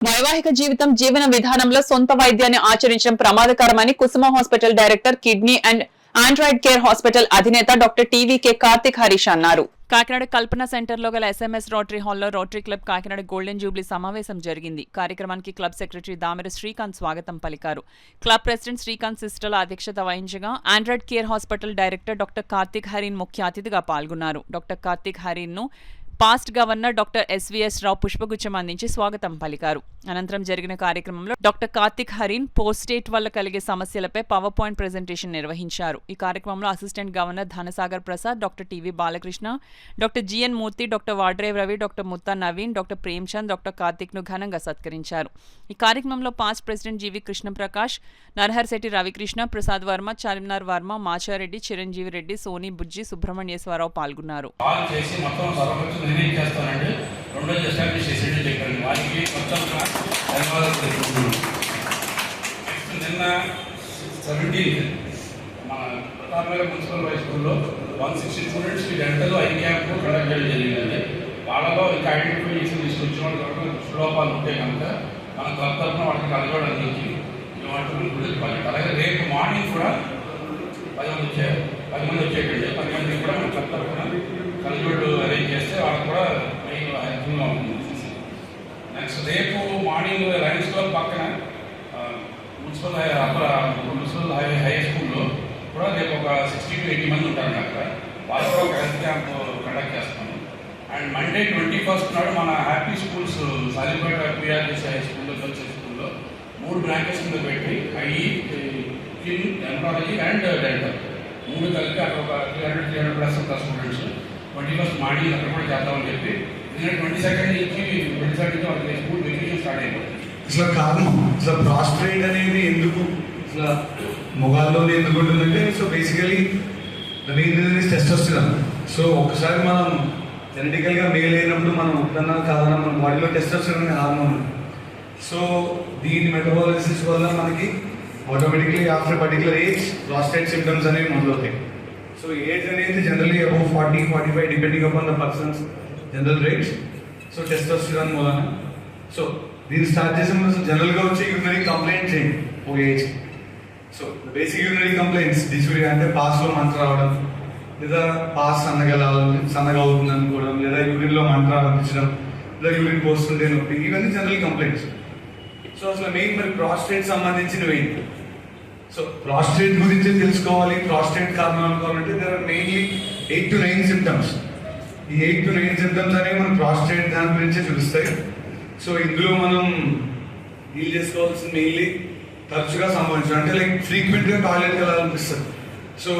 వైవాహిక జీవితం జీవన విధానంలో సొంత వైద్యాన్ని ఆచరించడం ప్రమాదకరమని Kusuma hospital director, kidney and Android care hospital అధినేత డాక్టర్ టీవీకే కార్తిక్ హరీష్ అన్నారు. కాకినాడ కల్పన సెంటర్లో గల ఎస్ఎంఎస్ రోటరీ హాల్లో Rotary club Kakinada golden jubilee సమావేశం జరిగింది. కార్యక్రమానికి క్లబ్ సెక్రటరీ దామెర శ్రీకాంత్ స్వాగతం పలికారు. క్లబ్ ప్రెసిడెంట్ శ్రీకాంత్ సిస్టల అధ్యక్షత వహించగా Android care hospital director doctor Karthik Hareen ముఖ్య అతిథిగా పాల్గొన్నారు. డాక్టర్ కార్తిక్ హరీన్ ను past governor doctor SVS Rao పుష్పగుచ్చం అందించి స్వాగతం పలికారు. అనంతరం జరిగిన కార్యక్రమంలో డాక్టర్ కార్తిక్ హరీన్ పోస్టేట్ వల్ల కలిగే సమస్యలపై పవర్ పాయింట్ ప్రెజెంటేషన్ నిర్వహించారు. ఈ కార్యక్రమంలో assistant governor Dhanasagar Prasad, doctor TV Balakrishna, doctor GN Murthy, doctor Vadrev Ravi, doctor Mutha Naveen, doctor Premchand, doctor Karthik ను ఘనంగా సత్కరించారు. ఈ కార్యక్రమంలో past president GV Krishnaprakash, Naraharisetty Ravikrishna, Prasad Varma, Charminar Varma, Machareddy, Chiranjeevi Reddy, Soni Bujji, Subrahmanyeswararao పాల్గొన్నారు. నేనేం చేస్తానంటే 2 రోజులు ఎస్టాబ్లిష్ చేసేది చెప్పాను. వారికి మొత్తం ధన్యవాదాలు తెలుపుతున్నాను. నెక్స్ట్ నిన్న 17 మన ప్రతాపనగర్ మున్సిపల్ హై స్కూల్లో 160 స్టూడెంట్స్కి డెంటల్ ఐ క్యాంప్ కండక్ట్ చేయడం జరిగిందండి. వాళ్ళలో ఇంకా ఐడెంటిఫై చేసి తీసుకొచ్చిన వాళ్ళు లోపాలు ఉంటే కనుక మన క్లబ్ తరఫున వాటికి కలగడం అందించి వాటికి అలాగే రేపు మార్నింగ్ కూడా 10 మంది వచ్చేటండి. 10 మందికి కూడా మన క్లబ్ తరఫున కల్జోడు అరేంజ్ చేస్తే వాళ్ళకి కూడా హెల్ప్ఫుల్గా ఉంటుంది. నెక్స్ట్ రేపు మార్నింగ్ లయన్స్ క్లబ్ పక్కన మున్సిపల్ హై స్కూల్లో కూడా రేపు ఒక 60 to 80 మంది ఉంటారు. అక్కడ వాళ్ళు కూడా ఒక హెల్త్ క్యాంప్ కండక్ట్ చేస్తాము. అండ్ మండే 21st నాడు మన happy schools Salipeta PRS high స్కూల్లో వచ్చే స్కూల్లో 3 బ్రాంచెస్ కింద పెట్టి స్కిన్, డెర్మటాలజీ అండ్ డెంటల్ 3 కలిపి అక్కడ ఒక 300+ స్టూడెంట్స్ 21st మార్నింగ్ అక్కడ కూడా చేద్దామని చెప్పి 22nd నుంచి 23rd వాళ్ళకి స్కూల్ వెకేషన్ స్టార్ట్ అయిపోతుంది. అసలు కారణం అసలు ప్రాస్ట్రేట్ అనేది ఎందుకు అసలు మొగాల్లోనే ఎందుకు ఉంటుందంటే, so basically the main reason is testosterone. So ఒకసారి మనం జెనెటికల్గా మేల్ అయినప్పుడు మనం ఉత్తన్నా కాదన్నా మన బాడీలో టెస్టోస్టెరాన్ అనే హార్మోన్ ఉంది. సో దీని మెటబాలిసిస్ వల్ల మనకి automatically after particular age prostate symptoms అనేవి మొదలవుతాయి. సో ఏజ్ అనేది generally above 40-45 depending upon the persons general rates. So testosterone మూలన సో దీన్ని స్టార్ట్ చేసే ముందు జనరల్గా వచ్చి యూరినరీ కంప్లైంట్ చేయండి ఒక age. So basic urinary complaints dysuria అంటే పాస్లో మంట రావడం, లేదా పాస్ సన్నగా అవుతుంది అనుకోవడం, లేదా యూరిన్లో మంట అనిపించడం, లేదా యూరిన్ పోస్తుంటే నొప్పి, ఇవన్నీ జనరల్ కంప్లైంట్స్. సో అసలు మెయిన్ మరి ప్రాస్టేట్ సంబంధించినవి ఏంటి? సో ప్రాస్టేట్ గురించి తెలుసుకోవాలి. ప్రాస్టేట్ కారణం అనుకోవాలంటే there are mainly 8 to 9 symptoms. ఈ 8 to 9 సిమ్టమ్స్ అనేవి మనం ప్రాస్టేట్ దాని గురించే చూపిస్తాయి. సో ఇందులో మనం డీల్ చేసుకోవాల్సింది మెయిన్లీ తరచుగా సంభవించడం, అంటే లైక్ ఫ్రీక్వెంట్గా టాయిలెట్కి వెళ్ళాలనిపిస్తుంది. సో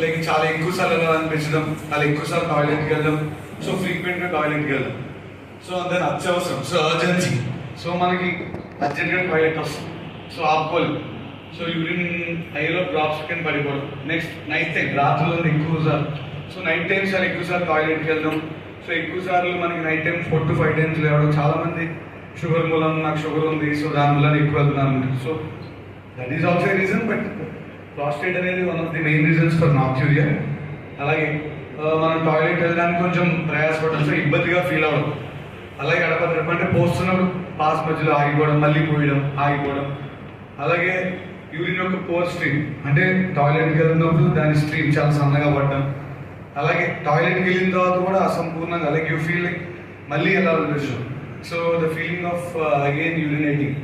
లైక్ చాలా ఎక్కువసార్లు వెళ్ళాలనిపించడం, చాలా ఎక్కువసార్లు టాయిలెట్కి వెళ్ళడం, సో ఫ్రీక్వెంట్గా టాయిలెట్కి వెళ్ళడం, సో దాని అత్యవసరం, సో అర్జెన్సీ, సో మనకి అర్జెంట్గా టాయిలెట్ వస్తుంది, సో ఆపుకోలేదు, సో యూరిన్ ఐలో డ్రాప్స్ కింద పడిపోవడం. నెక్స్ట్ నైట్ టైం, రాత్రుల్లో ఎక్కువసార్లు, సో నైట్ టైమ్స్ చాలా ఎక్కువసార్లు టాయిలెట్కి వెళ్దాం. సో ఎక్కువసార్లు మనకి నైట్ టైం 4 to 5 times లేవడం. చాలామంది షుగర్ మూలం, నాకు షుగర్ ఉంది సో దానివల్ల ఎక్కువ వెళ్తున్నాను. So that is also reason. But prostate అనేది one of the main reasons for nocturia. అలాగే మనం టాయిలెట్ వెళ్ళడానికి కొంచెం ప్రయాసపడడం, సో ఇబ్బందిగా ఫీల్ అవ్వడం, అలాగే గడప అంటే పోస్తున్నప్పుడు పాస్ మధ్యలో ఆగిపోవడం, మళ్ళీ పోయడం, ఆగిపోవడం. అలాగే యూరిన్ యొక్క పోర్ స్ట్రీమ్, అంటే టాయిలెట్కి వెళ్ళినప్పుడు దాని స్ట్రీమ్ చాలా సన్నగా పడడం. అలాగే టాయిలెట్కి వెళ్ళిన తర్వాత కూడా అసంపూర్ణంగా లైక్ యూ ఫీల్ లైక్ మళ్ళీ వెళ్ళాలనిపించడం. So the feeling of again urinating.